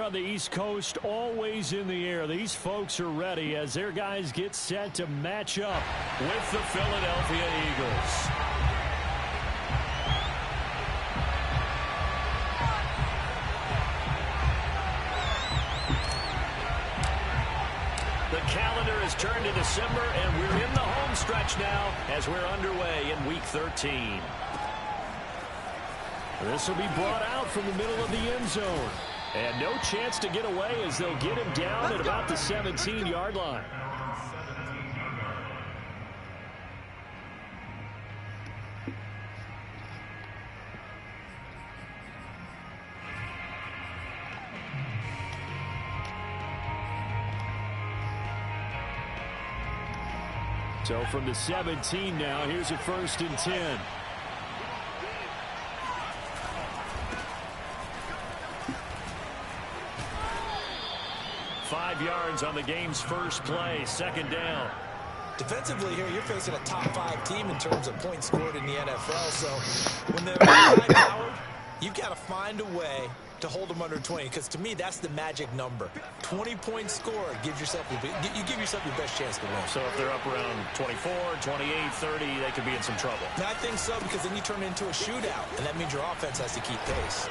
on the East Coast always in the air. These folks are ready as their guys get set to match up with the Philadelphia Eagles. The calendar has turned to December, and we're in the home stretch now as we're underway in Week 13. This will be brought out from the middle of the end zone. And no chance to get away as they'll get him down at about the 17-yard line. So from the 17 now, here's a 1st and 10. Yards on the game's first play, 2nd down. Defensively here, you're facing a top 5 team in terms of points scored in the NFL. So when they're high-powered, you've got to find a way to hold them under 20. Because to me, that's the magic number. 20 points scored, you give yourself your best chance to win. So if they're up around 24, 28, 30, they could be in some trouble. And I think so, because then you turn it into a shootout, and that means your offense has to keep pace.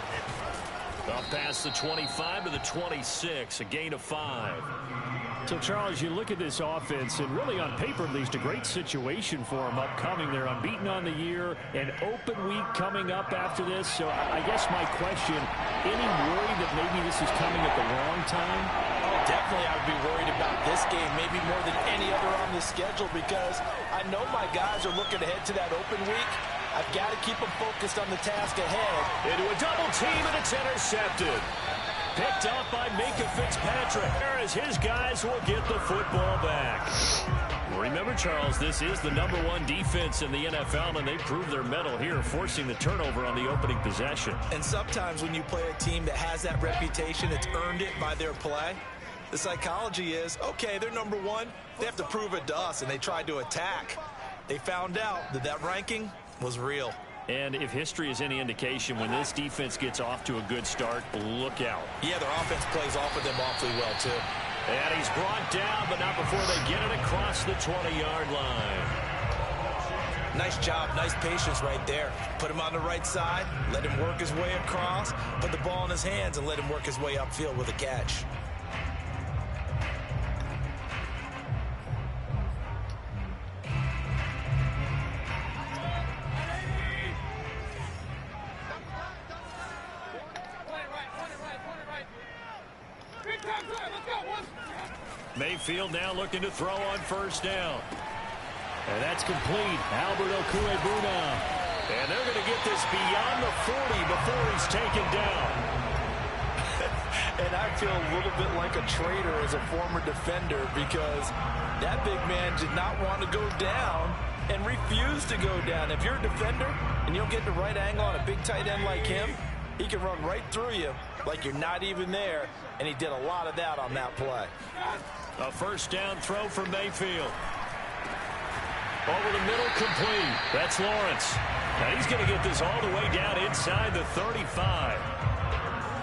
Up past the 25 to the 26, a gain of 5. So, Charles, you look at this offense, and really on paper, at least, a great situation for them upcoming. They're unbeaten on the year, an open week coming up after this. So, I guess my question, any worry that maybe this is coming at the wrong time? Oh, definitely I would be worried about this game, maybe more than any other on the schedule, because I know my guys are looking ahead to that open week. I've got to keep them focused on the task ahead. Into a double team, and it's intercepted. Picked up by Minka Fitzpatrick. As his guys will get the football back. Remember, Charles, this is the #1 defense in the NFL, and they proved their mettle here, forcing the turnover on the opening possession. And sometimes when you play a team that has that reputation, it's earned it by their play. The psychology is, okay, they're #1. They have to prove it to us, and they tried to attack. They found out that that ranking was real. And if history is any indication, when this defense gets off to a good start, look out. Yeah, their offense plays off of them awfully well, too. And he's brought down, but not before they get it across the 20-yard line. Nice job, nice patience right there. Put him on the right side, let him work his way across, put the ball in his hands, and let him work his way upfield with a catch. Mayfield now looking to throw on 1st down. And that's complete. Albert Okwuegbuna. And they're going to get this beyond the 40 before he's taken down. And I feel a little bit like a traitor as a former defender, because that big man did not want to go down and refused to go down. If you're a defender and you don't get the right angle on a big tight end like him, he can run right through you like you're not even there, and he did a lot of that on that play. A 1st down throw for Mayfield. Over the middle, complete. That's Lawrence. Now he's going to get this all the way down inside the 35.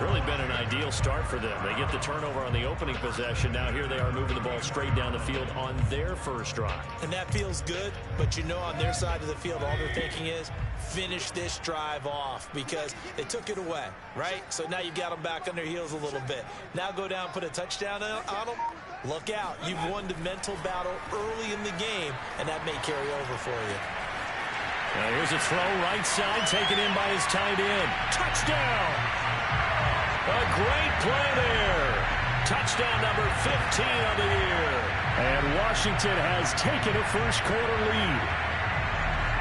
Really been an ideal start for them. They get the turnover on the opening possession. Now here they are moving the ball straight down the field on their first drive. And that feels good, but you know on their side of the field, all they're thinking is finish this drive off, because they took it away, right? So now you've got them back on their heels a little bit. Now go down, put a touchdown on them. Look out. You've won the mental battle early in the game, and that may carry over for you. Now here's a throw right side, taken in by his tight end. Touchdown! A great play there. Touchdown number 15 on the year. And Washington has taken a first-quarter lead.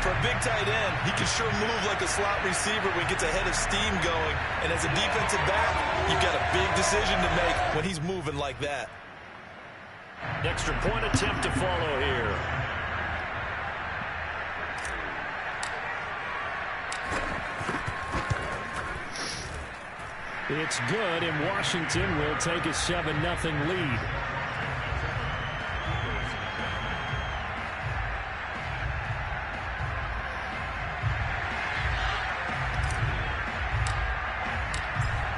For a big tight end, he can sure move like a slot receiver when he gets a head of steam going. And as a defensive back, you've got a big decision to make when he's moving like that. Extra point attempt to follow here. It's good, and Washington will take a 7-0 lead.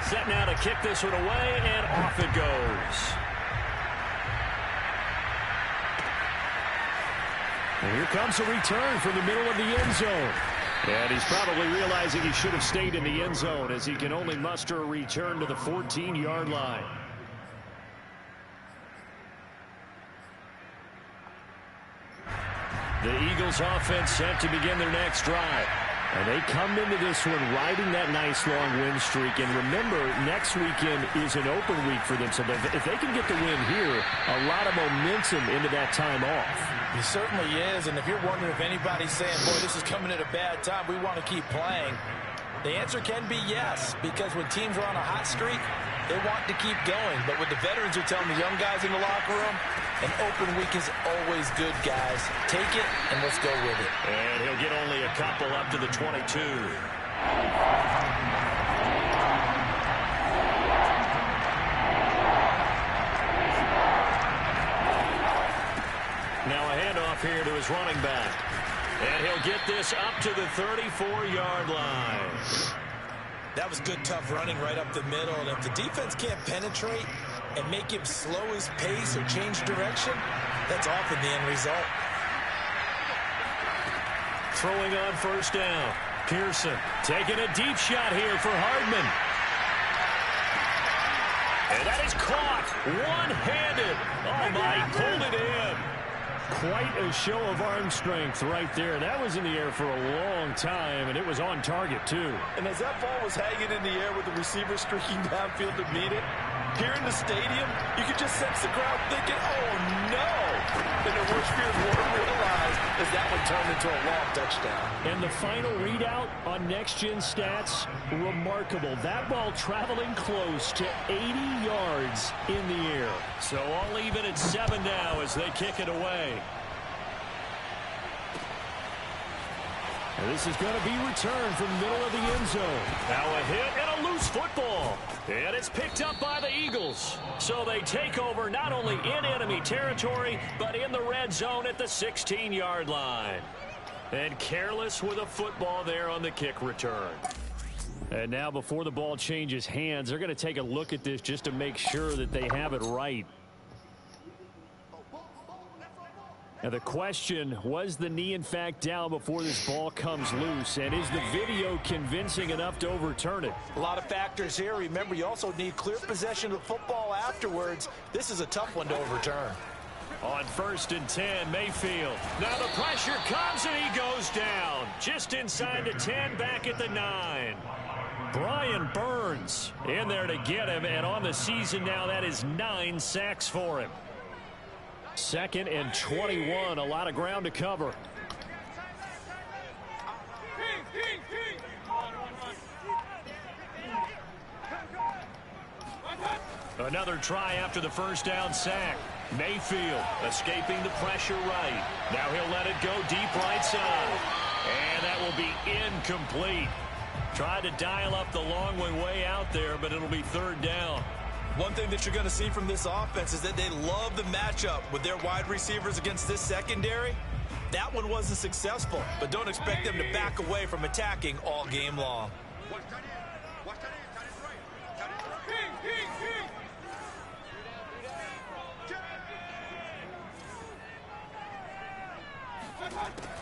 Set now to kick this one away, and off it goes. And here comes a return from the middle of the end zone. And he's probably realizing he should have stayed in the end zone as he can only muster a return to the 14-yard line. The Eagles offense set to begin their next drive. And they come into this one riding that nice long win streak. And remember, next weekend is an open week for them. So if they can get the win here, a lot of momentum into that time off. He certainly is. And if you're wondering if anybody's saying, boy, this is coming at a bad time, we want to keep playing, the answer can be yes. Because when teams are on a hot streak, they want to keep going. But what the veterans are telling the young guys in the locker room, an open week is always good, guys. Take it, and let's go with it. And he'll get only a couple up to the 22. Now a handoff here to his running back. And he'll get this up to the 34-yard line. That was good, tough running right up the middle. And if the defense can't penetrate and make him slow his pace or change direction, that's often the end result. Throwing on first down. Pearson taking a deep shot here for Hardman. And that is caught one-handed. Oh, my, he pulled it in. Quite a show of arm strength right there. That was in the air for a long time, and it was on target, too. And as that ball was hanging in the air with the receiver streaking downfield to meet it, here in the stadium, you could just sense the crowd thinking, oh, no. And the worst fears weren't realized as that one turned into a long touchdown. And the final readout on next-gen stats, remarkable. That ball traveling close to 80 yards in the air. So all even at 7 now as they kick it away. And this is going to be returned from the middle of the end zone. Now a hit and a loose football. And it's picked up by the Eagles. So they take over not only in enemy territory, but in the red zone at the 16-yard line. And careless with a football there on the kick return. And now before the ball changes hands, they're going to take a look at this just to make sure that they have it right. Now the question, was the knee in fact down before this ball comes loose? And is the video convincing enough to overturn it? A lot of factors here. Remember, you also need clear possession of the football afterwards. This is a tough one to overturn. On 1st and 10, Mayfield. Now the pressure comes and he goes down. Just inside the 10, back at the 9. Brian Burns in there to get him. And on the season now, that is 9 sacks for him. 2nd and 21, a lot of ground to cover. Another try after the first down sack. Mayfield escaping the pressure right. Now he'll let it go deep right side. And that will be incomplete. Tried to dial up the long one way out there, but it'll be 3rd down. One thing that you're going to see from this offense is that they love the matchup with their wide receivers against this secondary. That one wasn't successful, but don't expect them to back away from attacking all game long.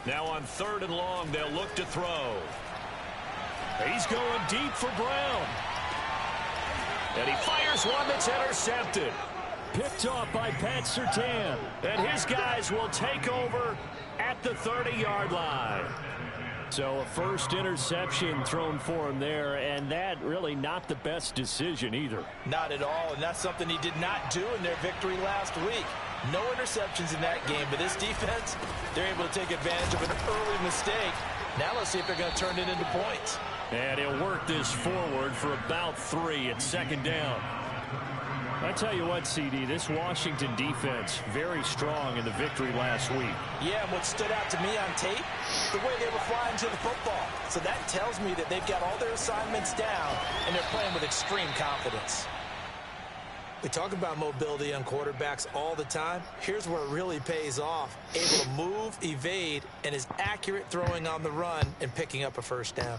Now on 3rd and long, they'll look to throw. He's going deep for Brown. And he fires one that's intercepted. Picked off by Pat Surtain. And his guys will take over at the 30-yard line. So a first interception thrown for him there, and that really not the best decision either. Not at all, and that's something he did not do in their victory last week. No interceptions in that game, but this defense, they're able to take advantage of an early mistake. Now let's see if they're going to turn it into points. And he'll work this forward for about 3 at 2nd down. I tell you what, CD, this Washington defense, very strong in the victory last week. Yeah, and what stood out to me on tape, the way they were flying to the football. So that tells me that they've got all their assignments down, and they're playing with extreme confidence. We talk about mobility on quarterbacks all the time. Here's where it really pays off. Able to move, evade, and is accurate throwing on the run and picking up a first down.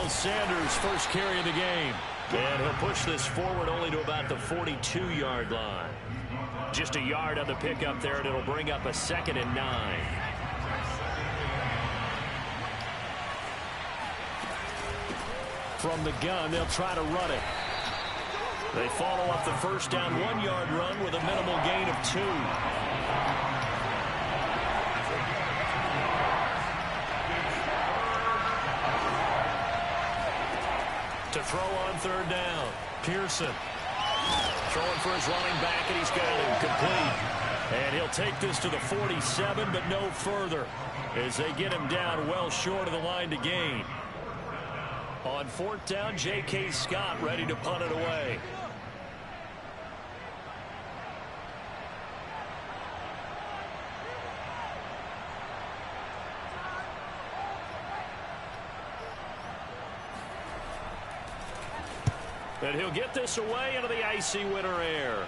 Miles Sanders' first carry of the game. And he'll push this forward only to about the 42-yard line. Just a yard on the pickup there, and it'll bring up a 2nd and 9. From the gun, they'll try to run it. They follow up the first down 1-yard run with a minimal gain of 2. To throw on 3rd down, Pearson. Throwing for his running back, and he's got him complete. And he'll take this to the 47, but no further, as they get him down well short of the line to gain. On 4th down, J.K. Scott ready to punt it away. And he'll get this away into the icy winter air.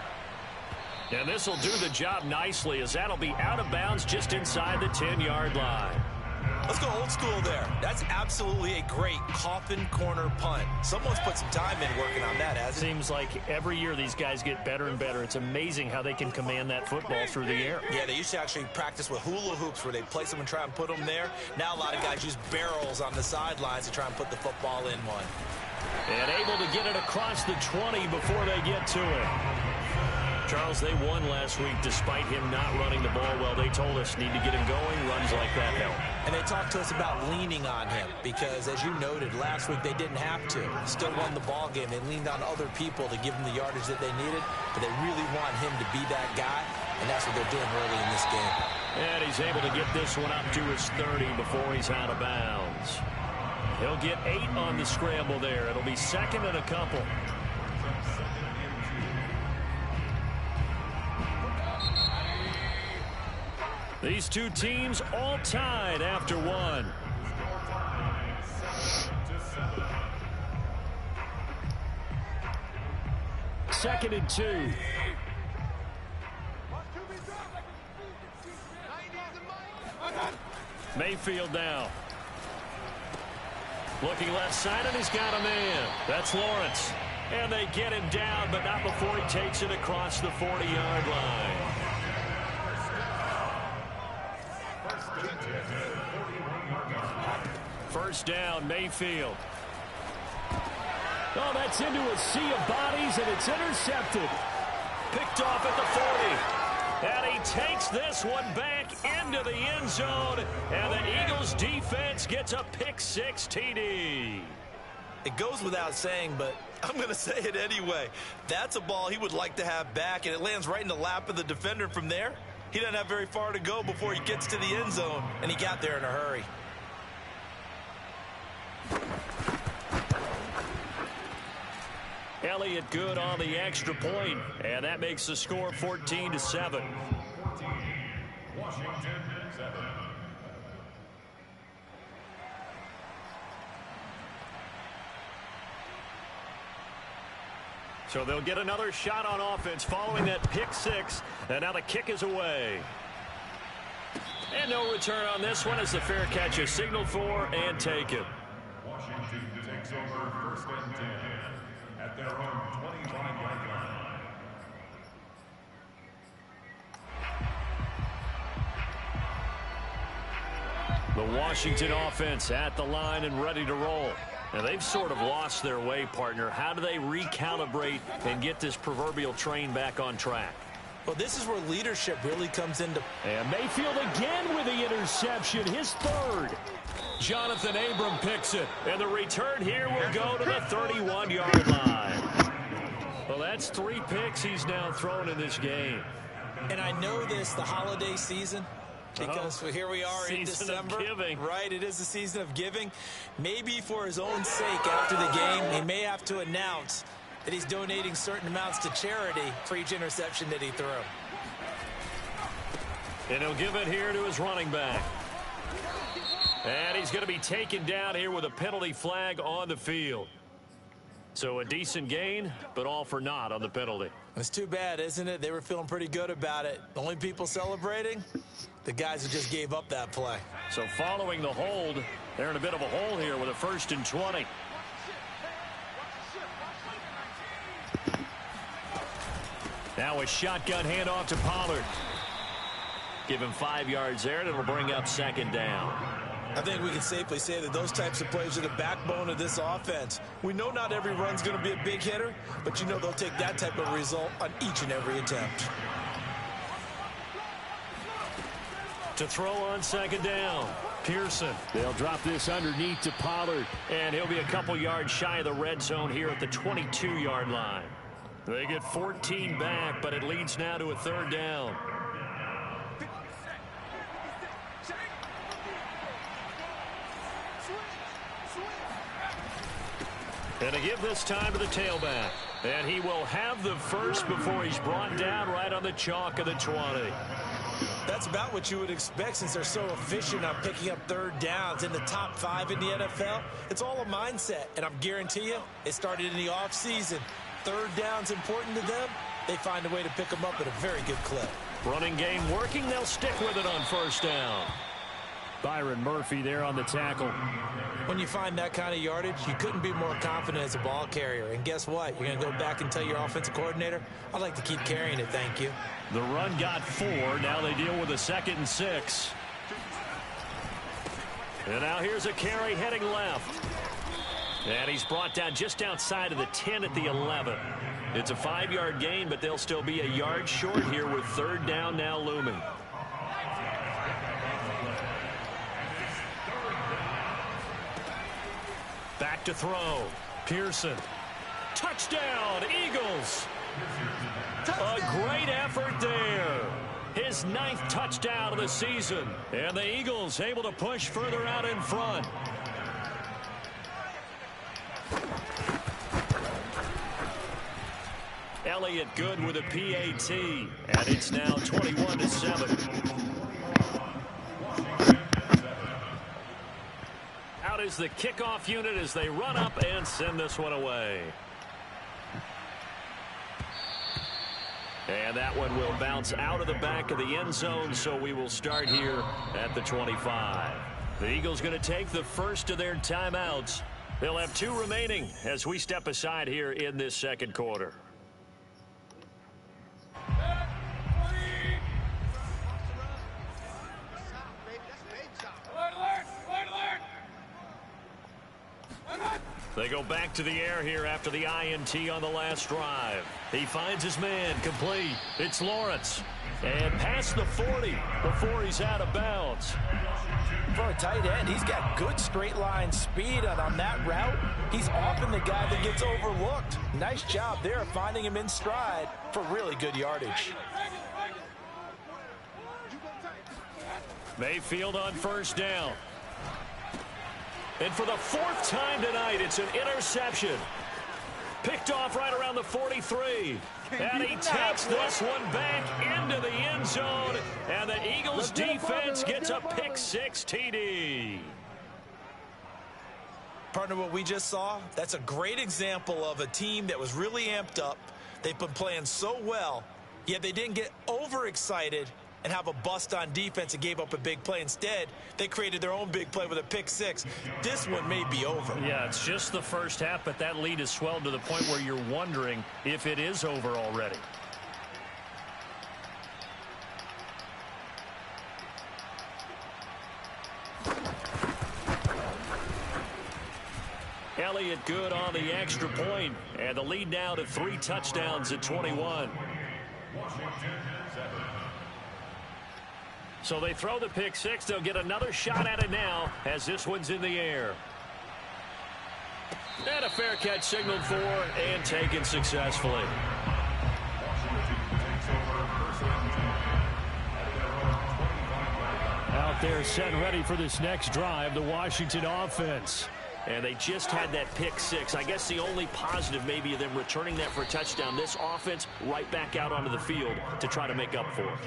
And this will do the job nicely, as that'll be out of bounds just inside the 10-yard line. Let's go old school there. That's absolutely a great coffin corner punt. Someone's put some time in working on that, hasn't it? Seems like every year these guys get better and better. It's amazing how they can command that football through the air. Yeah, they used to actually practice with hula hoops where they place them and try and put them there. Now a lot of guys use barrels on the sidelines to try and put the football in one. And able to get it across the 20 before they get to it. Charles, they won last week despite him not running the ball well. They told us need to get him going. Runs like that help. And they talked to us about leaning on him because, as you noted, last week they didn't have to. Still won the ball game. They leaned on other people to give them the yardage that they needed, but they really want him to be that guy, and that's what they're doing early in this game. And he's able to get this one up to his 30 before he's out of bounds. He'll get 8 on the scramble there. It'll be 2nd and a couple. These two teams all tied after 1. Second and 2. Mayfield now. Looking left side, and he's got a man. That's Lawrence. And they get him down, but not before he takes it across the 40-yard line. First down, Mayfield. Oh, that's into a sea of bodies, and it's intercepted. Picked off at the 40. And he takes this one back into the end zone. And the Eagles defense gets a pick-6 TD. It goes without saying, but I'm going to say it anyway. That's a ball he would like to have back, and it lands right in the lap of the defender from there. He doesn't have very far to go before he gets to the end zone, and he got there in a hurry. Elliott good on the extra point, and that makes the score 14-7. Washington 7. So they'll get another shot on offense following that pick-6, and now the kick is away. And no return on this one as the fair catch is signaled for and taken. Washington takes over 1st and 10 at their own 25-yard line. The Washington offense at the line and ready to roll. Now, they've sort of lost their way, partner. How do they recalibrate and get this proverbial train back on track? Well, this is where leadership really comes into. And Mayfield again with the interception, his 3rd. Jonathan Abram picks it, and the return here will go to the 31-yard line. Well, that's 3 picks he's now thrown in this game. And I know this, the holiday season, because here we are in December. Right, it is the season of giving. Maybe for his own sake after the game, he may have to announce that he's donating certain amounts to charity for each interception that he threw. And he'll give it here to his running back. And he's going to be taken down here with a penalty flag on the field. So a decent gain, but all for naught on the penalty. It's too bad, isn't it? They were feeling pretty good about it. The only people celebrating, the guys who just gave up that play. So following the hold, they're in a bit of a hole here with a 1st and 20. Now a shotgun handoff to Pollard. Give him 5 yards there, and it'll bring up second down. I think we can safely say that those types of plays are the backbone of this offense. We know not every run's going to be a big hitter, but you know they'll take that type of result on each and every attempt. To throw on second down, Pearson. They'll drop this underneath to Pollard, and he'll be a couple yards shy of the red zone here at the 22-yard line. They get 14 back, but it leads now to a third down. And to give this time to the tailback. And he will have the first before he's brought down right on the chalk of the 20. That's about what you would expect since they're so efficient on picking up third downs in the top 5 in the NFL. It's all a mindset, and I guarantee you it started in the offseason. Third down's important to them. They find a way to pick them up at a very good clip. Running game working. They'll stick with it on first down. Byron Murphy there on the tackle. When you find that kind of yardage, you couldn't be more confident as a ball carrier. And guess what? You're going to go back and tell your offensive coordinator, I'd like to keep carrying it, thank you. The run got 4. Now they deal with a 2nd and 6. And now here's a carry heading left. And he's brought down just outside of the 10 at the 11. It's a 5-yard gain, but they'll still be a yard short here with third down now looming. Back to throw. Pearson. Touchdown, Eagles. A great effort there. His 9th touchdown of the season. And the Eagles able to push further out in front. Elliott good with a PAT. And it's now 21-7. Out is the kickoff unit as they run up and send this one away. And that one will bounce out of the back of the end zone, so we will start here at the 25. The Eagles going to take the first of their timeouts. They'll have 2 remaining as we step aside here in this second quarter. They go back to the air here after the INT on the last drive. He finds his man complete. It's Lawrence. And past the 40 before he's out of bounds. For a tight end, he's got good straight line speed, and on that route, he's often the guy that gets overlooked. Nice job there finding him in stride for really good yardage. Mayfield on first down. And for the 4th time tonight, it's an interception. Picked off right around the 43. And he takes this one back into the end zone. And the Eagles defense gets a pick-6 TD. Partner, what we just saw, that's a great example of a team that was really amped up. They've been playing so well, yet they didn't get overexcited and have a bust on defense and gave up a big play. Instead, they created their own big play with a pick-6. This one may be over. Yeah, it's just the first half, but that lead has swelled to the point where you're wondering if it is over already. Elliott good on the extra point, and the lead now to 3 touchdowns at 21. So they throw the pick-6. They'll get another shot at it now as this one's in the air. And a fair catch signaled for and taken successfully. Out there set and ready for this next drive, the Washington offense. And they just had that pick-6. I guess the only positive maybe of them returning that for a touchdown. This offense right back out onto the field to try to make up for it.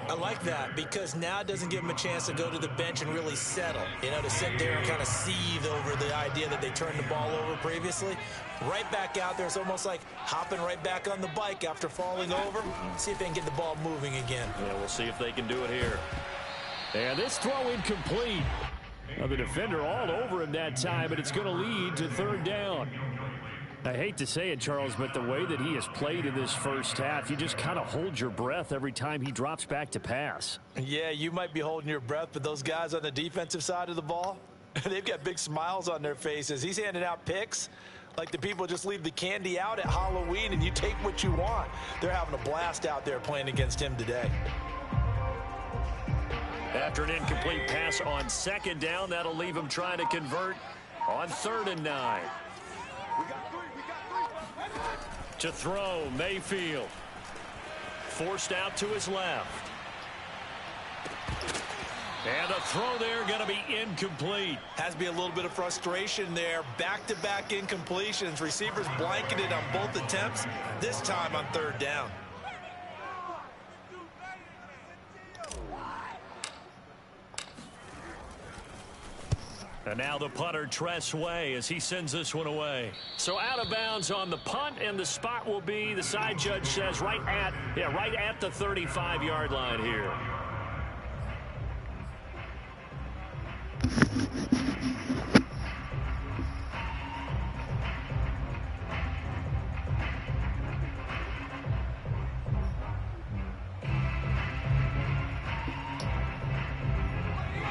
I like that because now it doesn't give them a chance to go to the bench and really settle. You know, to sit there and kind of seethe over the idea that they turned the ball over previously. Right back out there. It's almost like hopping right back on the bike after falling over. See if they can get the ball moving again. Yeah, we'll see if they can do it here. And this throw incomplete. Now the defender all over him that time, but it's going to lead to third down. I hate to say it, Charles, but the way that he has played in this first half, you just kind of hold your breath every time he drops back to pass. Yeah, you might be holding your breath, but those guys on the defensive side of the ball, they've got big smiles on their faces. He's handing out picks like the people just leave the candy out at Halloween and you take what you want. They're having a blast out there playing against him today. After an incomplete pass on second down, that'll leave him trying to convert on 3rd and 9. To throw, Mayfield. Forced out to his left. And a throw there going to be incomplete. Has to be a little bit of frustration there. Back-to-back incompletions. Receivers blanketed on both attempts, this time on 3rd down. And now the punter, Tress Way, as he sends this one away. So out of bounds on the punt, and the spot will be, the side judge says, right at the 35-yard line here.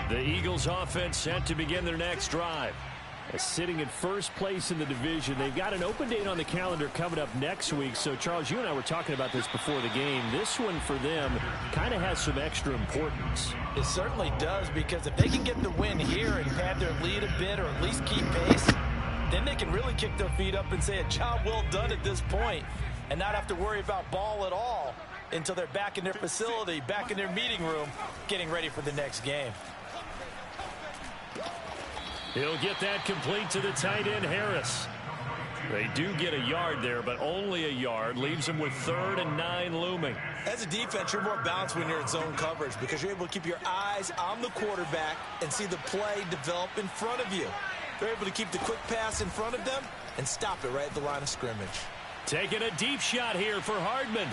The Eagles offense set to begin their next drive. Sitting in first place in the division. They've got an open date on the calendar coming up next week. So, Charles, you and I were talking about this before the game. This one for them kind of has some extra importance. It certainly does, because if they can get the win here and pad their lead a bit or at least keep pace, then they can really kick their feet up and say a job well done at this point and not have to worry about ball at all until they're back in their facility, back in their meeting room, getting ready for the next game. He'll get that complete to the tight end, Harris. They do get a yard there, but only a yard. Leaves them with 3rd and 9 looming. As a defense, you're more balanced when you're in zone coverage because you're able to keep your eyes on the quarterback and see the play develop in front of you. They're able to keep the quick pass in front of them and stop it right at the line of scrimmage. Taking a deep shot here for Hardman.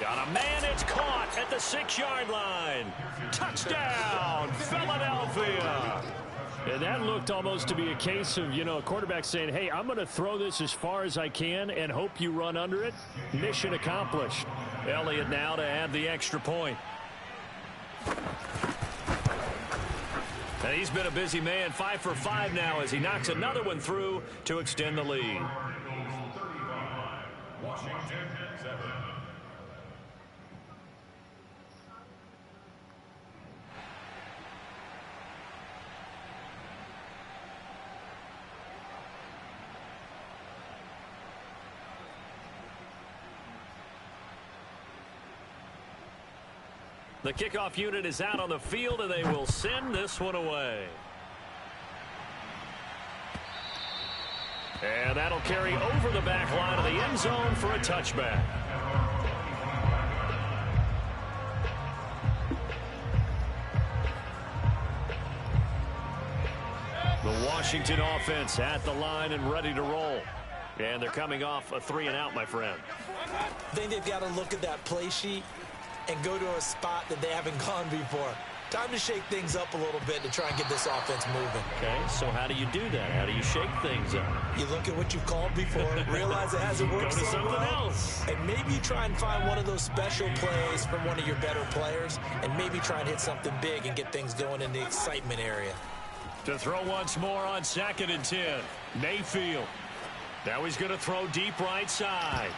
Got a man, it's caught at the 6-yard line. Touchdown, Philadelphia. And that looked almost to be a case of, a quarterback saying, hey, I'm going to throw this as far as I can and hope you run under it. Mission accomplished. Elliott now to add the extra point. And he's been a busy man, 5 for 5 now as he knocks another one through to extend the lead. Washington 7. The kickoff unit is out on the field, and they will send this one away. And that'll carry over the back line of the end zone for a touchback. The Washington offense at the line and ready to roll. And they're coming off a 3-and-out, my friend. I think they've got to look at that play sheet and go to a spot that they haven't gone before. Time to shake things up a little bit to try and get this offense moving. Okay, so how do you do that? How do you shake things up? You look at what you've called before, realize it hasn't worked Go to so something well, else. and maybe you try and find one of those special plays from one of your better players, and maybe try and hit something big and get things going in the excitement area. To throw once more on 2nd and 10. Mayfield. Now he's going to throw deep right side.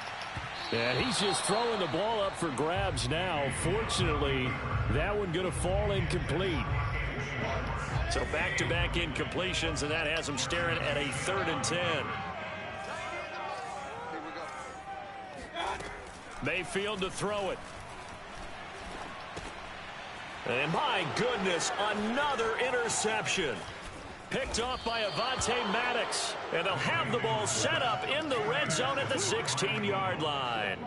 And he's just throwing the ball up for grabs now. Fortunately, that one going to fall incomplete. So back-to-back incompletions, and that has him staring at a 3rd and 10. Mayfield to throw it. And my goodness, another interception. Picked off by Avonte Maddox. And they'll have the ball set up in the red zone at the 16-yard line.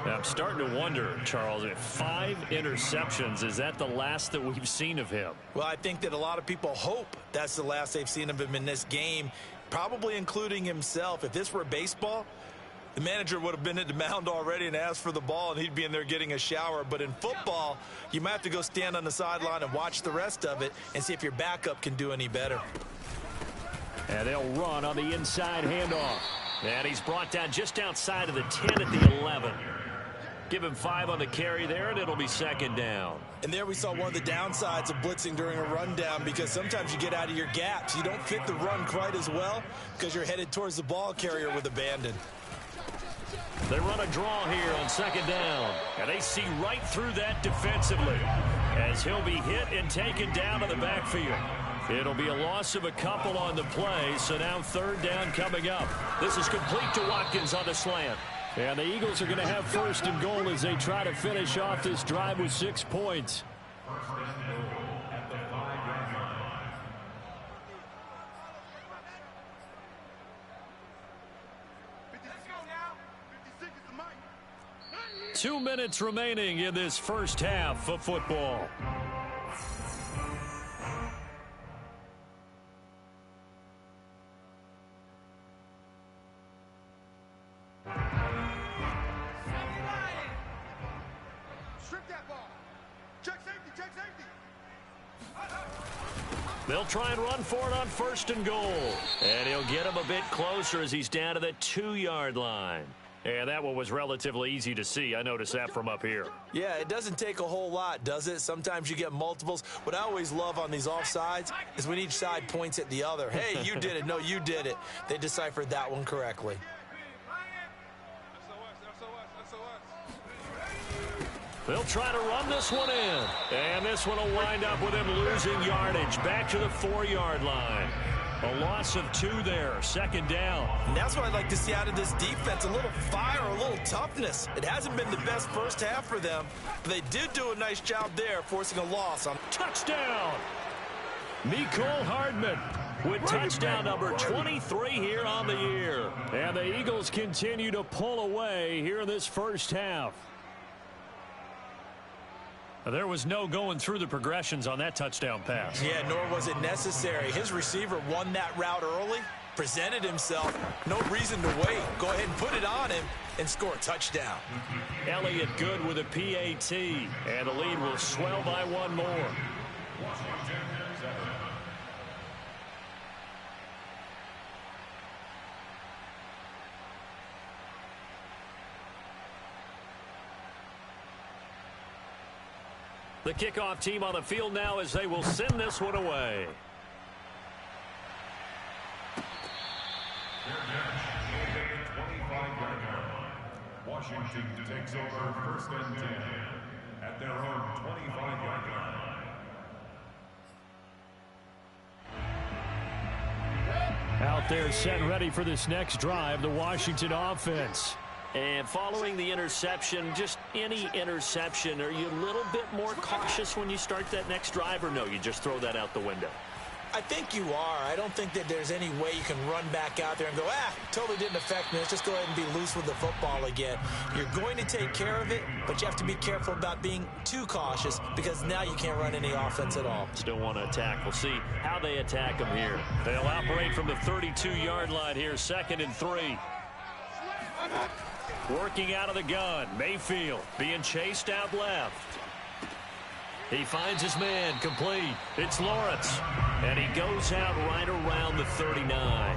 I'm starting to wonder, Charles, if 5 interceptions, is that the last that we've seen of him? Well, I think that a lot of people hope that's the last they've seen of him in this game, probably including himself. If this were baseball, the manager would have been at the mound already and asked for the ball, and he'd be in there getting a shower. But in football, you might have to go stand on the sideline and watch the rest of it and see if your backup can do any better. And they'll run on the inside handoff. And he's brought down just outside of the 10 at the 11. Give him 5 on the carry there, and it'll be second down. And there we saw one of the downsides of blitzing during a rundown, because sometimes you get out of your gaps. You don't fit the run quite as well because you're headed towards the ball carrier with abandon. They run a draw here on second down, and they see right through that defensively as he'll be hit and taken down to the backfield. It'll be a loss of a couple on the play, so now third down coming up. This is complete to Watkins on the slant. And the Eagles are going to have first and goal as they try to finish off this drive with 6 points. Two minutes remaining in this first half of football. They'll try and run for it on first and goal. And he'll get him a bit closer as he's down to the 2-yard line. And that one was relatively easy to see. I noticed that from up here. Yeah, it doesn't take a whole lot, does it? Sometimes you get multiples. What I always love on these offsides is when each side points at the other. Hey, you did it. No, you did it. They deciphered that one correctly. They'll try to run this one in. And this one will wind up with him losing yardage. Back to the 4-yard line. A loss of 2 there. Second down. And that's what I'd like to see out of this defense. A little fire, a little toughness. It hasn't been the best first half for them, but they did do a nice job there, forcing a loss. Touchdown! Mecole Hardman with touchdown number 23 here on the year. And the Eagles continue to pull away here in this first half. There was no going through the progressions on that touchdown pass. Yeah, nor was it necessary. His receiver won that route early, presented himself. No reason to wait. Go ahead and put it on him and score a touchdown. Elliott good with a PAT, and the lead will swell by 1 more. The kickoff team on the field now as they will send this one away. Washington takes over first and 10 at their own 25-yard line. Out there set and ready for this next drive, the Washington offense. And following the interception, just any interception, are you a little bit more cautious when you start that next drive, or no, you just throw that out the window? I think you are. I don't think that there's any way you can run back out there and go, totally didn't affect me. Let's just go ahead and be loose with the football again. You're going to take care of it, but you have to be careful about being too cautious because now you can't run any offense at all. Still want to attack. We'll see how they attack them here. They'll operate from the 32-yard line here, 2nd and 3. Working out of the gun, Mayfield being chased out left. He finds his man, complete. It's Lawrence, and he goes out right around the 39.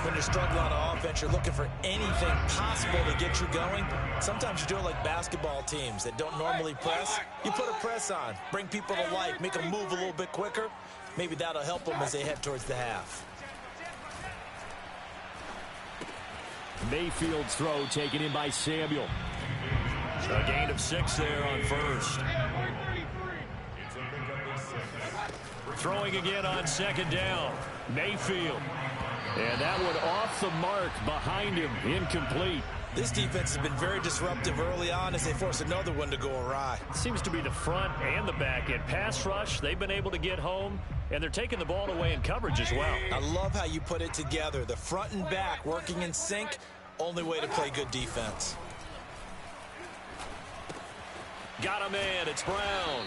When you're struggling on offense, you're looking for anything possible to get you going. Sometimes you do it like basketball teams that don't normally press. You put a press on, bring people to life, make them move a little bit quicker. Maybe that'll help them as they head towards the half. Mayfield's throw taken in by Samuel. A gain of 6 there on first. Throwing again on second down. Mayfield. And that one off the mark behind him. Incomplete. This defense has been very disruptive early on as they force another one to go awry. Seems to be the front and the back end. Pass rush, they've been able to get home, and they're taking the ball away in coverage as well. I love how you put it together. The front and back working in sync, only way to play good defense. Got him in. It's Brown.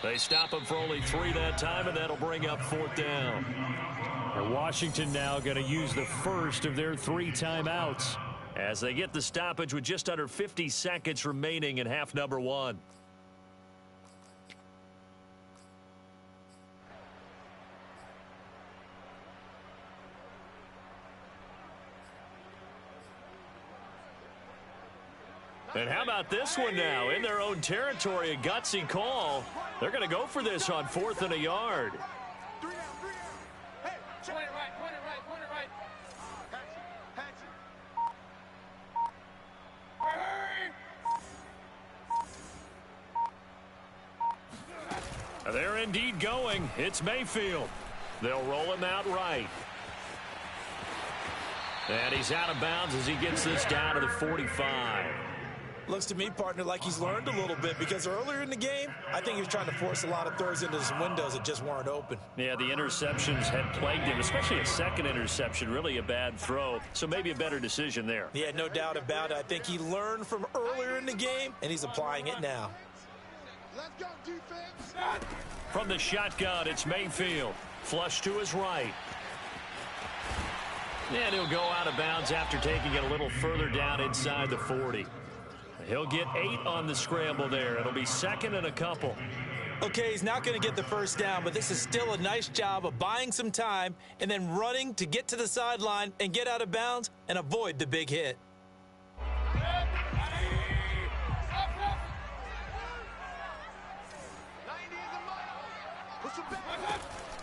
They stop him for only 3 that time, and that'll bring up 4th down. And Washington now going to use the first of their 3 timeouts as they get the stoppage with just under 50 seconds remaining in half number 1. And how about this one now? In their own territory, a gutsy call. They're going to go for this on 4th and a yard. They're indeed going. It's Mayfield. They'll roll him out right. And he's out of bounds as he gets this down to the 45. Looks to me, partner, like he's learned a little bit, because earlier in the game, I think he was trying to force a lot of throws into some windows that just weren't open. Yeah, the interceptions had plagued him, especially a second interception, really a bad throw. So maybe a better decision there. Yeah, no doubt about it. I think he learned from earlier in the game, and he's applying it now. Let's go, defense. From the shotgun, it's Mayfield. Flush to his right. And he'll go out of bounds after taking it a little further down inside the 40. He'll get 8 on the scramble there. It'll be 2nd and a couple. Okay, he's not going to get the first down, but this is still a nice job of buying some time and then running to get to the sideline and get out of bounds and avoid the big hit.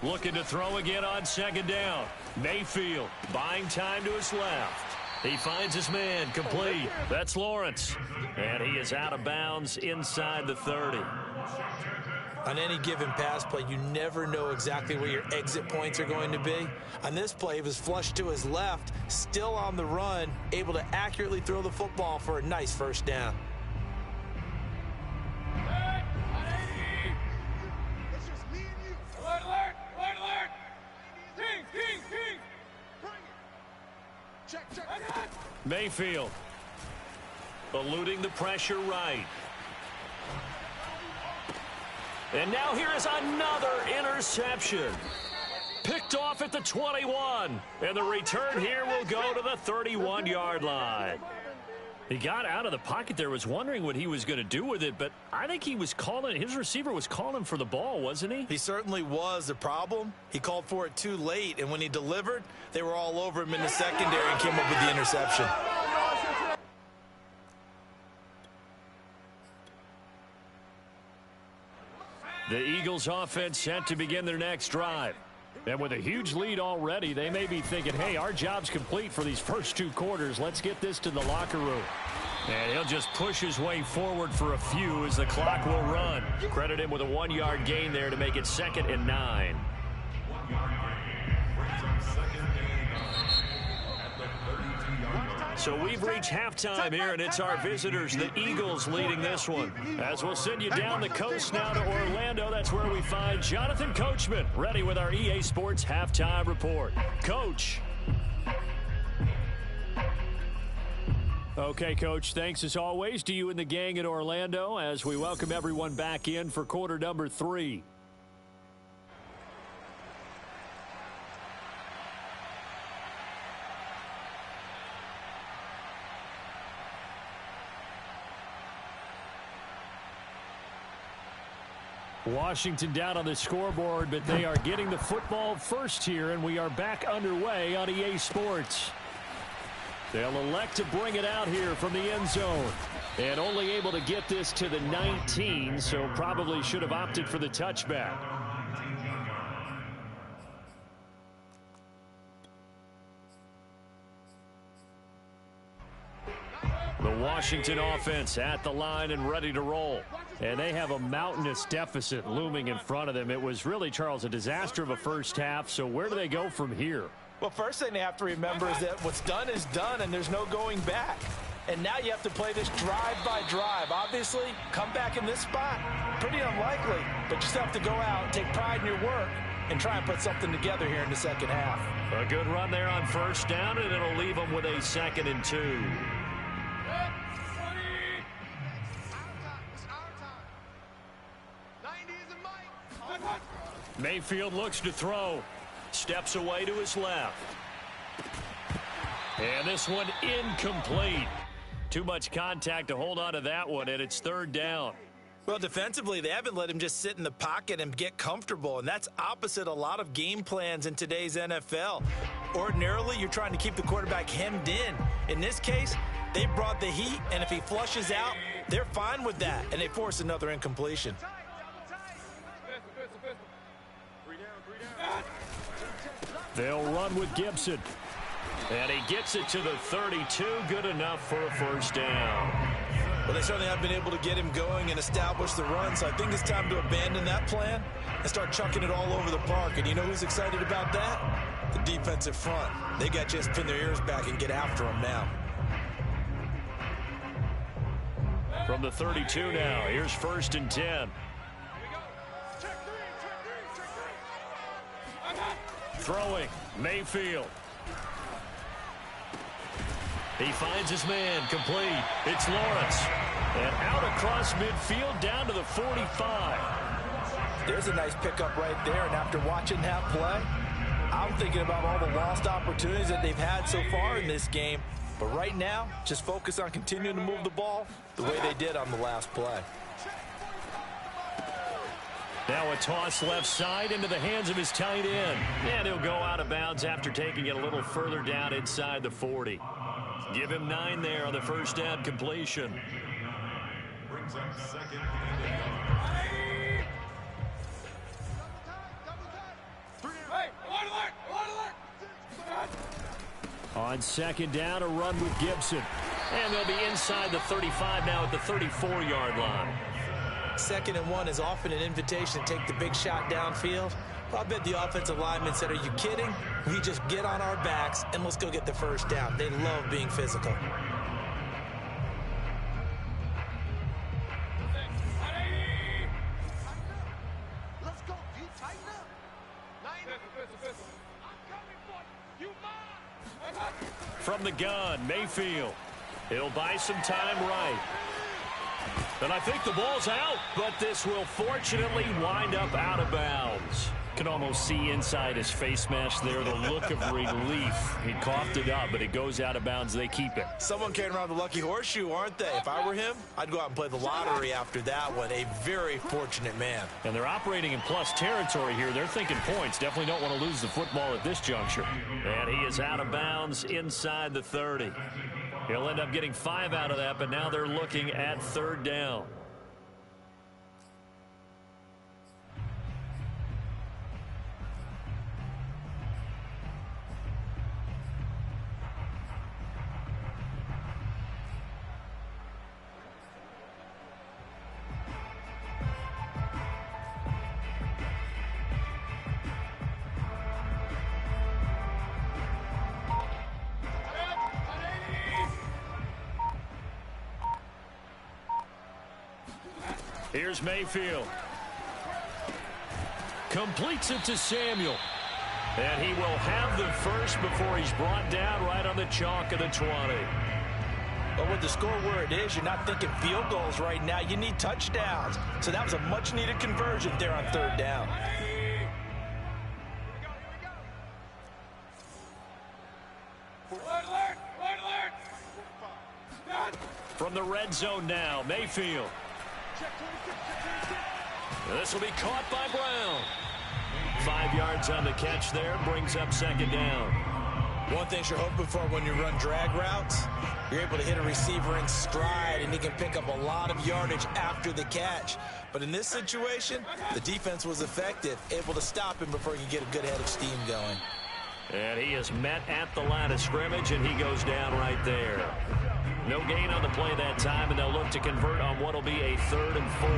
Looking to throw again on 2nd down. Mayfield buying time to his left. He finds his man complete. That's Lawrence. And he is out of bounds inside the 30. On any given pass play, you never know exactly where your exit points are going to be. On this play, he was flushed to his left, still on the run, able to accurately throw the football for a nice first down. Mayfield eluding the pressure right. And now here is another interception. Picked off at the 21. And the return here will go to the 31-yard line. He got out of the pocket there, was wondering what he was going to do with it, but I think he was calling, his receiver was calling for the ball, wasn't he? He certainly was. The problem, he called for it too late, and when he delivered, they were all over him in the secondary and came up with the interception. The Eagles offense set to begin their next drive. And with a huge lead already, they may be thinking, hey, our job's complete for these first 2 quarters. Let's get this to the locker room. And he'll just push his way forward for a few as the clock will run. Credit him with a 1-yard gain there to make it 2nd and 9. So we've reached halftime here, and it's our visitors, the Eagles, leading this one. As we'll send you down the coast now to Orlando, that's where we find Jonathan Coachman, ready with our EA Sports Halftime Report. Coach. Okay, Coach, thanks as always to you and the gang in Orlando as we welcome everyone back in for quarter number 3. Washington down on the scoreboard, but they are getting the football first here, and we are back underway on EA Sports. They'll elect to bring it out here from the end zone, and only able to get this to the 19, so probably should have opted for the touchback. The Washington offense at the line and ready to roll. And they have a mountainous deficit looming in front of them. It was really, Charles, a disaster of a first half. So where do they go from here? Well, first thing they have to remember is that what's done is done, and there's no going back. And now you have to play this drive by drive. Obviously, come back in this spot, pretty unlikely. But you still have to go out, take pride in your work, and try and put something together here in the second half. A good run there on first down, and it'll leave them with a 2nd and 2. Mayfield looks to throw. Steps away to his left. And this one incomplete. Too much contact to hold on to that one, and it's 3rd down. Well, defensively, they haven't let him just sit in the pocket and get comfortable, and that's opposite a lot of game plans in today's NFL. Ordinarily, you're trying to keep the quarterback hemmed in. In this case, They brought the heat, and if he flushes out, they're fine with that, and they force another incompletion. They'll run with Gibson. And he gets it to the 32, good enough for a first down. Well, they certainly have been able to get him going and establish the run, so I think it's time to abandon that plan and start chucking it all over the park. And you know who's excited about that? The defensive front. They got to just pin their ears back and get after him now. From the 32 now, here's 1st and 10. Throwing, Mayfield. He finds his man, complete. It's Lawrence. And out across midfield, down to the 45. There's a nice pickup right there, and after watching that play, I'm thinking about all the lost opportunities that they've had so far in this game. But right now, just focus on continuing to move the ball the way they did on the last play. Now a toss left side into the hands of his tight end. And he'll go out of bounds after taking it a little further down inside the 40. Give him 9 there on the first down completion. Brings up second. On 2nd down, a run with Gibson. And they'll be inside the 35 now at the 34-yard line. 2nd and 1 is often an invitation to take the big shot downfield. I bet the offensive lineman said, are you kidding? We just get on our backs and let's go get the first down. They love being physical. Let's go. You tighten up. From the gun, Mayfield. He'll buy some time right. And I think the ball's out, but this will fortunately wind up out of bounds. Can almost see inside his face mask there the look of relief. He coughed it up, but it goes out of bounds. They keep it. Someone carrying around the lucky horseshoe, aren't they? If I were him, I'd go out and play the lottery after that one. A very fortunate man. And they're operating in plus territory here. They're thinking points. Definitely don't want to lose the football at this juncture. And he is out of bounds inside the 30. He'll end up getting 5 out of that, but now they're looking at 3rd down. Here's Mayfield. Completes it to Samuel. And he will have the first before he's brought down right on the chalk of the 20. But with the score where it is, you're not thinking field goals right now. You need touchdowns. So that was a much-needed conversion there on 3rd down. From the red zone now, Mayfield. This will be caught by Brown. 5 yards on the catch there, brings up 2nd down. One thing you're hoping for when you run drag routes, you're able to hit a receiver in stride, and he can pick up a lot of yardage after the catch. But in this situation, the defense was effective, able to stop him before he could get a good head of steam going. And he is met at the line of scrimmage, and he goes down right there. No gain on the play that time, and they'll look to convert on what will be a 3rd and 4.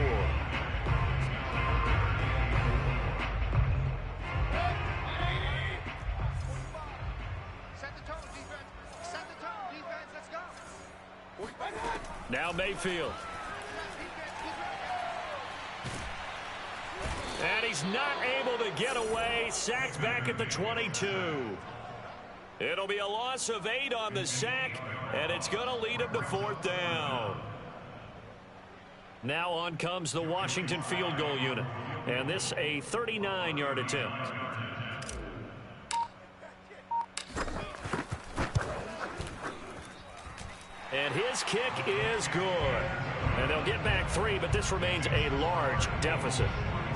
Now Mayfield. And he's not able to get away. Sacked back at the 22. It'll be a loss of 8 on the sack, and it's going to lead him to 4th down. Now on comes the Washington field goal unit. And this a 39-yard attempt. And his kick is good. And they'll get back 3, but this remains a large deficit.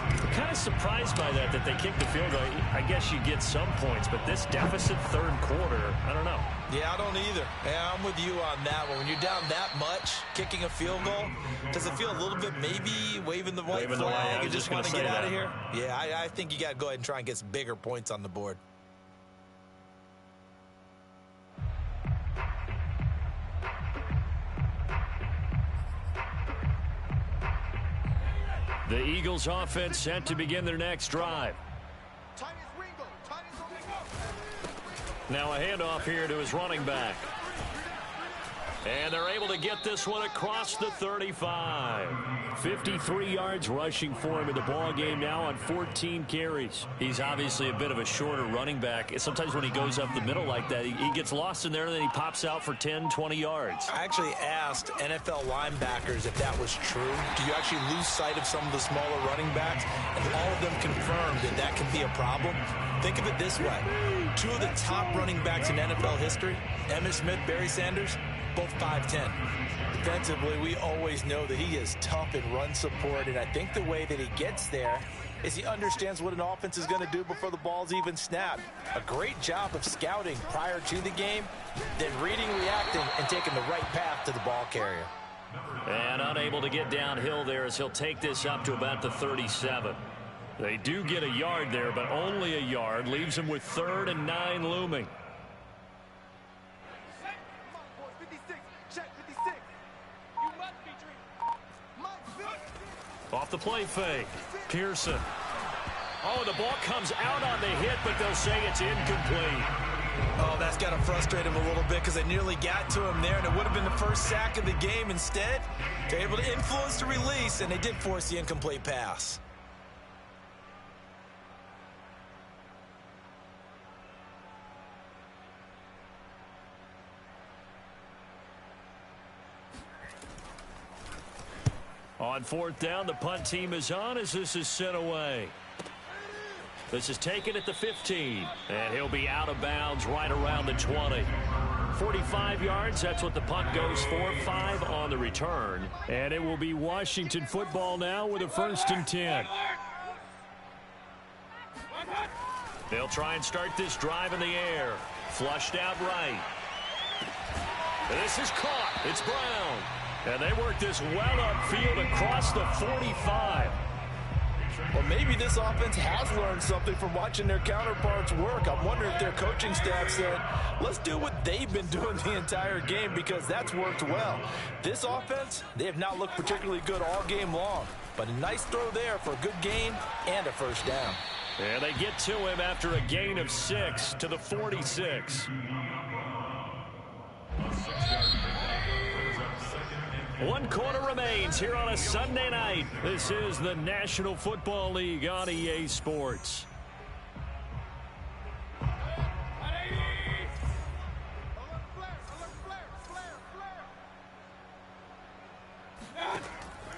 I'm kind of surprised by that they kicked the field goal. I guess you get some points, but this deficit third quarter, I don't know. Yeah, I don't either. Yeah, I'm with you on that one. When you're down that much, kicking a field goal, does it feel a little bit maybe waving the white flag and just want to get out of here? Yeah, I think you got to go ahead and try and get some bigger points on the board. The Eagles offense set to begin their next drive. Now a handoff here to his running back. And they're able to get this one across the 35. 53 yards rushing for him in the ball game now on 14 carries. He's obviously a bit of a shorter running back. Sometimes when he goes up the middle like that, he gets lost in there, and then he pops out for 10, 20 yards. I actually asked NFL linebackers if that was true. Do you actually lose sight of some of the smaller running backs? And all of them confirmed that that can be a problem. Think of it this way. Two of the top running backs in NFL history, Emmitt Smith, Barry Sanders, both 5'10". Defensively, we always know that he is tough in run support, and I think the way that he gets there is he understands what an offense is going to do before the ball's even snapped. A great job of scouting prior to the game, then reading, reacting, and taking the right path to the ball carrier. And unable to get downhill there as he'll take this up to about the 37. They do get a yard there, but only a yard. Leaves him with 3rd and 9 looming. Off the play fake. Pearson. Oh, the ball comes out on the hit, but they'll say it's incomplete. Oh, that's got to frustrate him a little bit because they nearly got to him there, and it would have been the first sack of the game. Instead, they're able to influence the release, and they did force the incomplete pass. On 4th down, the punt team is on as this is sent away. This is taken at the 15, and he'll be out of bounds right around the 20. 45 yards, that's what the punt goes for. 5 on the return. And it will be Washington football now with a 1st and 10. They'll try and start this drive in the air. Flushed out right. This is caught. It's Brown. And they work this well upfield across the 45. Well, maybe this offense has learned something from watching their counterparts work. I'm wondering if their coaching staff said, let's do what they've been doing the entire game, because that's worked well. This offense, they have not looked particularly good all game long. But a nice throw there for a good gain and a 1st down. And they get to him after a gain of 6 to the 46. 1 quarter remains here on a Sunday night. This is the National Football League on EA Sports.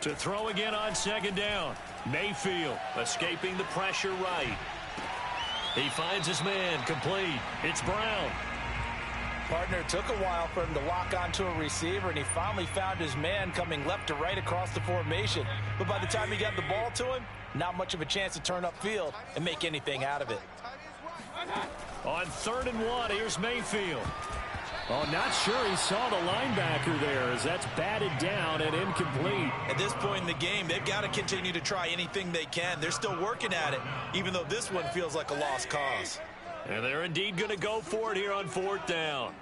To throw again on 2nd down. Mayfield escaping the pressure right. He finds his man complete. It's Brown. Partner, took a while for him to lock onto a receiver, and he finally found his man coming left to right across the formation. But by the time he got the ball to him, not much of a chance to turn upfield and make anything out of it. On 3rd and 1, here's Mayfield. Oh, not sure he saw the linebacker there as that's batted down and incomplete. At this point in the game, they've got to continue to try anything they can. They're still working at it, even though this one feels like a lost cause. And they're indeed going to go for it here on 4th down.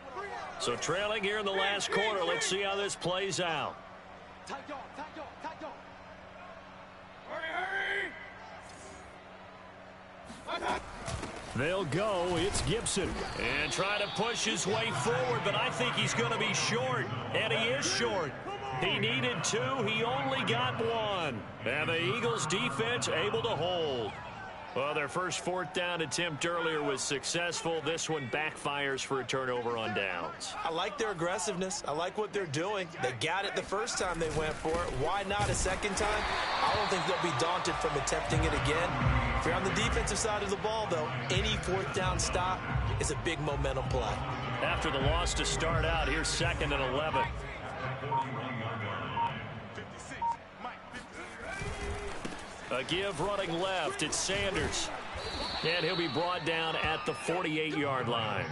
So trailing here in the last quarter, let's see how this plays out. They'll go. It's Gibson. And trying to push his way forward, but I think he's going to be short. And he is short. He needed 2. He only got 1. And the Eagles defense able to hold. Well, their first 4th down attempt earlier was successful. This one backfires for a turnover on downs. I like their aggressiveness. I like what they're doing. They got it the first time they went for it. Why not a second time? I don't think they'll be daunted from attempting it again. If you're on the defensive side of the ball, though, any 4th down stop is a big momentum play. After the loss to start out, here's 2nd and 11. A give running left. It's Sanders. And he'll be brought down at the 48-yard line.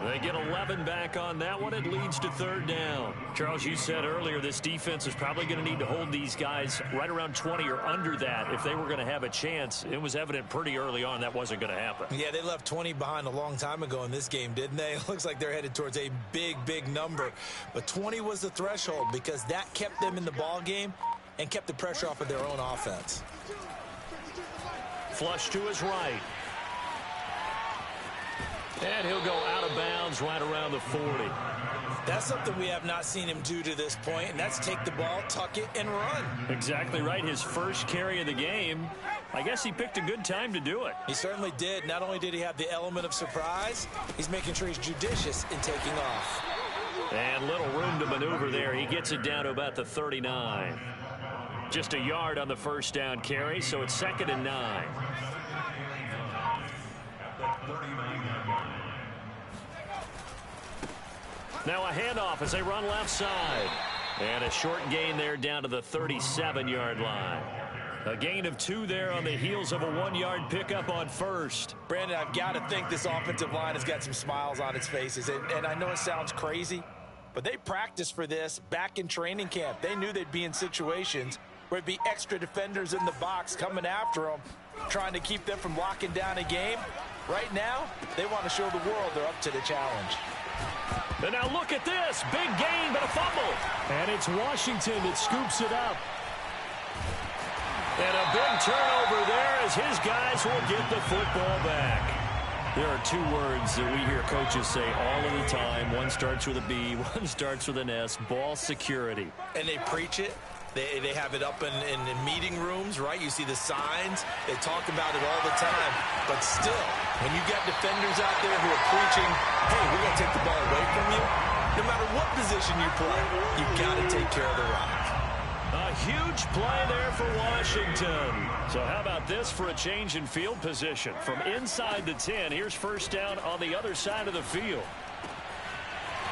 They get 11 back on that one. It leads to third down. Charles, you said earlier this defense is probably going to need to hold these guys right around 20 or under that if they were going to have a chance. It was evident pretty early on that wasn't going to happen. Yeah, they left 20 behind a long time ago in this game, didn't they? It looks like they're headed towards a big number. But 20 was the threshold because that kept them in the ball game and kept the pressure off of their own offense. Flush to his right. And he'll go out of bounds right around the 40. That's something we have not seen him do to this point, and that's take the ball, tuck it, and run. Exactly right. His first carry of the game. I guess he picked a good time to do it. He certainly did. Not only did he have the element of surprise, he's making sure he's judicious in taking off. And little room to maneuver there. He gets it down to about the 39. Just a yard on the first down carry, so it's 2nd and 9. Now a handoff as they run left side. And a short gain there down to the 37-yard line. A gain of 2 there on the heels of a 1-yard pickup on first. Brandon, I've got to think this offensive line has got some smiles on its faces. And I know it sounds crazy, but they practiced for this back in training camp. They knew they'd be in situations where it'd be extra defenders in the box coming after them, trying to keep them from locking down a game. Right now, they want to show the world they're up to the challenge. And now look at this. Big gain, but a fumble. And it's Washington that scoops it up. And a big turnover there as his guys will get the football back. There are 2 words that we hear coaches say all of the time. One starts with a B, one starts with an S. Ball security. And they preach it. They have it up in meeting rooms, right? You see the signs. They talk about it all the time. But still, when you got defenders out there who are preaching, hey, we're going to take the ball away from you, no matter what position you play, you've got to take care of the rock. A huge play there for Washington. So how about this for a change in field position? From inside the 10, here's first down on the other side of the field.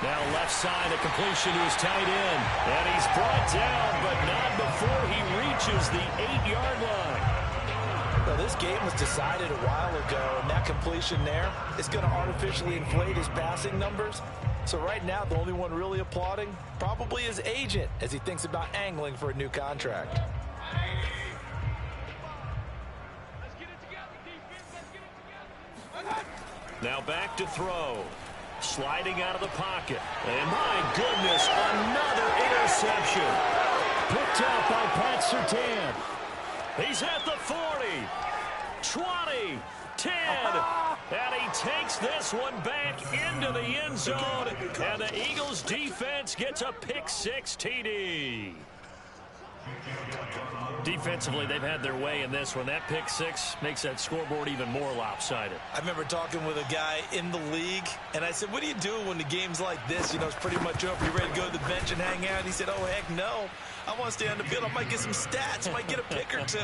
Now left side, a completion to his tight end. And he's brought down, but not before he reaches the 8-yard line. Well, this game was decided a while ago, and that completion there is going to artificially inflate his passing numbers. So right now, the only one really applauding probably his agent as he thinks about angling for a new contract. Now back to throw. Sliding out of the pocket. And my goodness, another interception. Picked up by Pat Surtain. He's at the 40, 20, 10. And he takes this one back into the end zone. And the Eagles defense gets a pick-6 TD. Defensively, they've had their way in this one. That pick-6 makes that scoreboard even more lopsided. I remember talking with a guy in the league, and I said, what do you do when the game's like this? You know, it's pretty much over. You ready to go to the bench and hang out? And he said, oh, heck no. I want to stay on the field. I might get some stats. I might get a pick or 2.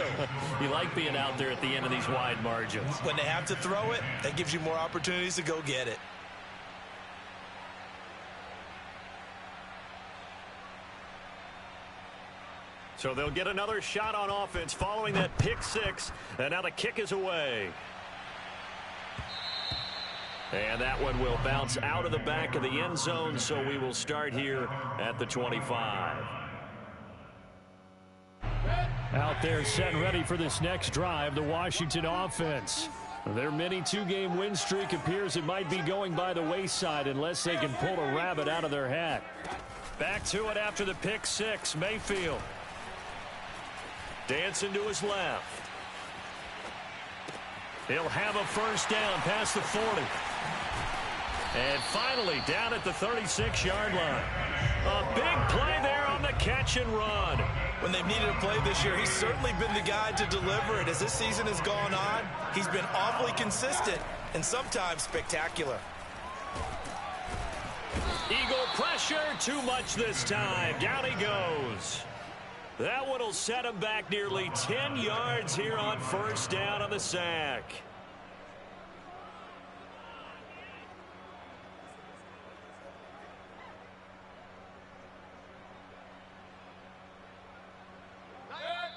You like being out there at the end of these wide margins. When they have to throw it, that gives you more opportunities to go get it. So they'll get another shot on offense following that pick-6. And now the kick is away. And that one will bounce out of the back of the end zone, so we will start here at the 25. Out there set and ready for this next drive, the Washington offense. Their mini 2-game win streak appears it might be going by the wayside unless they can pull a rabbit out of their hat. Back to it after the pick-6, Mayfield. Dancing to his left. He'll have a first down past the 40. And finally down at the 36-yard line. A big play there on the catch and run. When they've needed a play this year, he's certainly been the guy to deliver it. As this season has gone on, he's been awfully consistent and sometimes spectacular. Eagle pressure, too much this time. Down he goes. That one will set him back nearly 10 yards here on first down on the sack.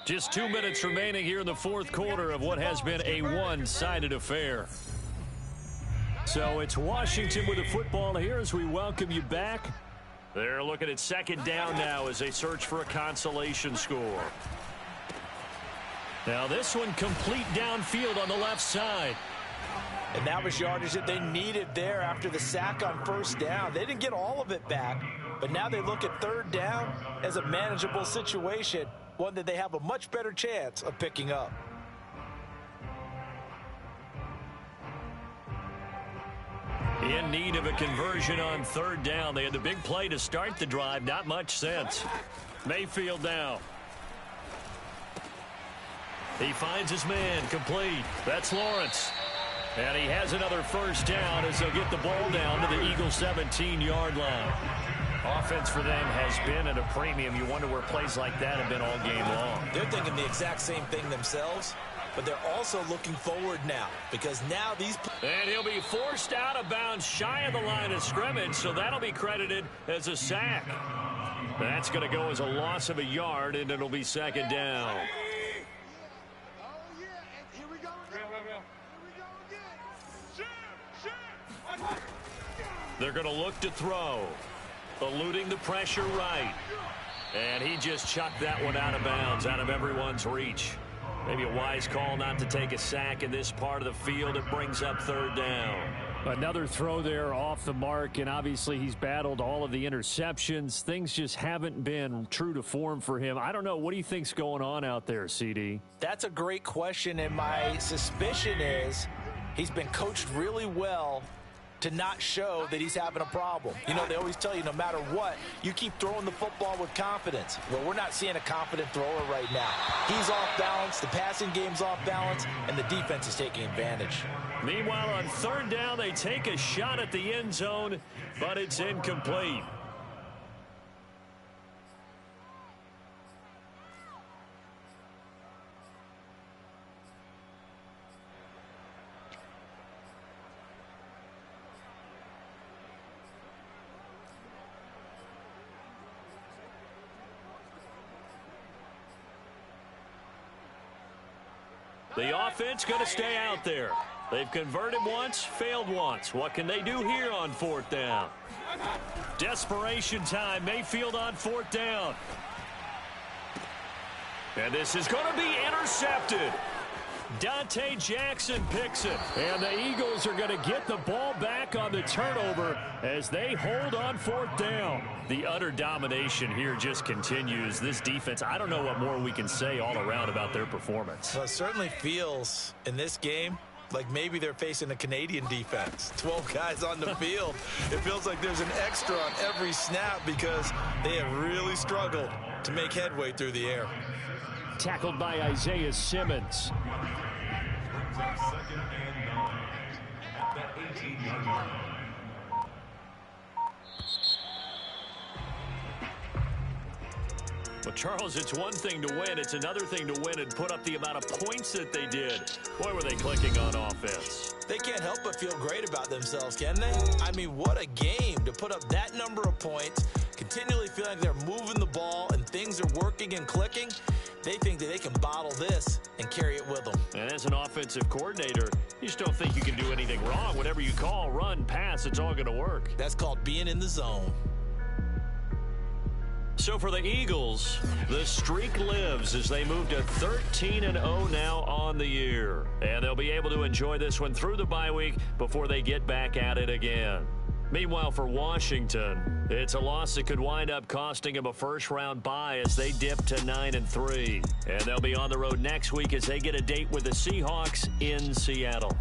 Just 2 minutes remaining here in the fourth quarter of what has been a one-sided affair. So it's Washington with the football here as we welcome you back. They're looking at second down now as they search for a consolation score. Now this one complete downfield on the left side. And that was yardage that they needed there after the sack on first down. They didn't get all of it back, but now they look at third down as a manageable situation, one that they have a much better chance of picking up. In need of a conversion on third down. They had the big play to start the drive. Not much sense. Mayfield now. He finds his man complete. That's Lawrence. And he has another first down as they'll get the ball down to the Eagles' 17-yard line. Offense for them has been at a premium. You wonder where plays like that have been all game long. They're thinking the exact same thing themselves, but they're also looking forward now because now these... And he'll be forced out of bounds shy of the line of scrimmage, so that'll be credited as a sack. That's going to go as a loss of a yard, and it'll be second down. They're going to look to throw. Eluding the pressure right. And he just chucked that one out of bounds, out of everyone's reach. Maybe a wise call not to take a sack in this part of the field. It brings up third down. Another throw there off the mark, and obviously he's battled all of the interceptions. Things just haven't been true to form for him. I don't know. What do you think's going on out there, CD? That's a great question, and my suspicion is he's been coached really well to not show that he's having a problem. You know, they always tell you no matter what, you keep throwing the football with confidence. Well, we're not seeing a confident thrower right now. He's off balance, the passing game's off balance, and the defense is taking advantage. Meanwhile, on third down, they take a shot at the end zone, but it's incomplete. The offense going to stay out there. They've converted once, failed once. What can they do here on fourth down? Desperation time. Mayfield on fourth down. And this is going to be intercepted. Dante Jackson picks it. And the Eagles are going to get the ball back on the turnover as they hold on fourth down. The utter domination here just continues. This defense, I don't know what more we can say all around about their performance. Well, it certainly feels in this game like maybe they're facing a Canadian defense. 12 guys on the field. It feels like there's an extra on every snap because they have really struggled to make headway through the air. Tackled by Isaiah Simmons. Second and 9 at the 18-yard line. Well, Charles, it's one thing to win. It's another thing to win and put up the amount of points that they did. Boy, were they clicking on offense. They can't help but feel great about themselves, can they? I mean, what a game to put up that number of points, continually feeling like they're moving the ball and things are working and clicking. They think that they can bottle this and carry it with them. And as an offensive coordinator, you just don't think you can do anything wrong. Whatever you call, run, pass, it's all going to work. That's called being in the zone. So for the Eagles, the streak lives as they move to 13-0 now on the year. And they'll be able to enjoy this one through the bye week before they get back at it again. Meanwhile, for Washington, it's a loss that could wind up costing them a first-round bye as they dip to 9-3. And they'll be on the road next week as they get a date with the Seahawks in Seattle.